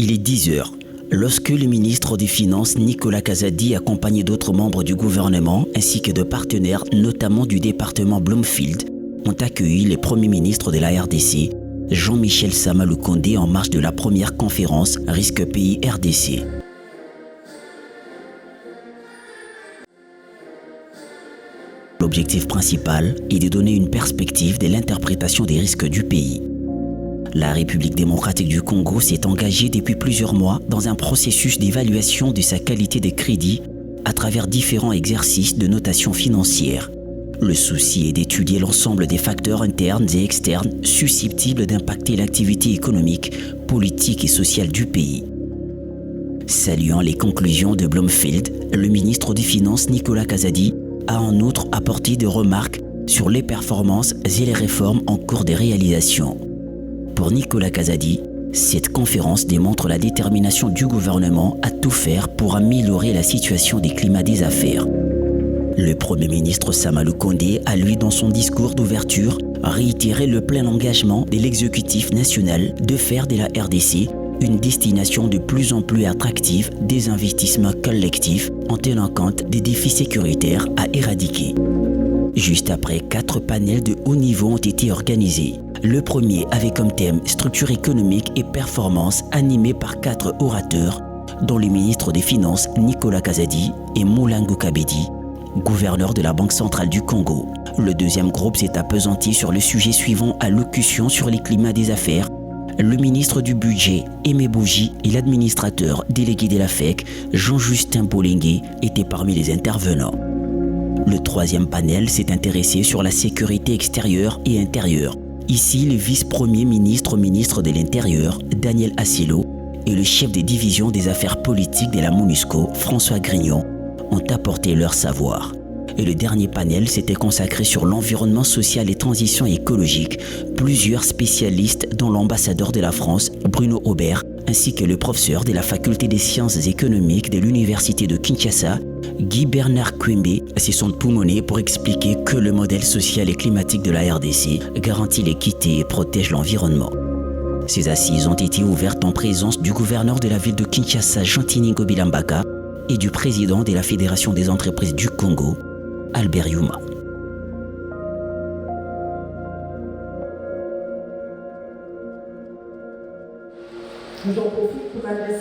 Il est 10 heures. Lorsque le ministre des Finances Nicolas Kazadi, accompagné d'autres membres du gouvernement ainsi que de partenaires, notamment du département Bloomfield, ont accueilli les premiers ministres de la RDC, Jean-Michel Sama Lukonde, en marge de la première conférence Risque Pays RDC. L'objectif principal est de donner une perspective de l'interprétation des risques du pays. La République démocratique du Congo s'est engagée depuis plusieurs mois dans un processus d'évaluation de sa qualité de crédit à travers différents exercices de notation financière. Le souci est d'étudier l'ensemble des facteurs internes et externes susceptibles d'impacter l'activité économique, politique et sociale du pays. Saluant les conclusions de Bloomfield, le ministre des Finances Nicolas Kazadi a en outre apporté des remarques sur les performances et les réformes en cours de réalisation. Pour Nicolas Kazadi, cette conférence démontre la détermination du gouvernement à tout faire pour améliorer la situation des climats des affaires. Le Premier ministre Sama Lukonde a, lui, dans son discours d'ouverture, réitéré le plein engagement de l'exécutif national de faire de la RDC une destination de plus en plus attractive des investissements collectifs en tenant compte des défis sécuritaires à éradiquer. Juste après, 4 panels de haut niveau ont été organisés. Le premier avait comme thème structure économique et performance, animé par 4 orateurs, dont le ministre des Finances Nicolas Kazadi et Moulango Kabedi, gouverneur de la Banque centrale du Congo. Le deuxième groupe s'est appesanti sur le sujet suivant allocution sur les climats des affaires. Le ministre du Budget, Aimé Bougie, et l'administrateur délégué de la FEC, Jean-Justin Bolengue, étaient parmi les intervenants. Le troisième panel s'est intéressé sur la sécurité extérieure et intérieure. Ici, le vice-premier ministre de l'Intérieur, Daniel Assilo, et le chef des divisions des affaires politiques de la MONUSCO, François Grignon, ont apporté leur savoir. Et le dernier panel s'était consacré sur l'environnement social et transition écologique. Plusieurs spécialistes, dont l'ambassadeur de la France, Bruno Aubert, ainsi que le professeur de la faculté des sciences économiques de l'université de Kinshasa, Guy Bernard Kwembe, se sont poumonés pour expliquer que le modèle social et climatique de la RDC garantit l'équité et protège l'environnement. Ces assises ont été ouvertes en présence du gouverneur de la ville de Kinshasa, Jean-Tiningo Bilambaka, et du président de la Fédération des entreprises du Congo, Albert Youma. Je vous en profite pour adresser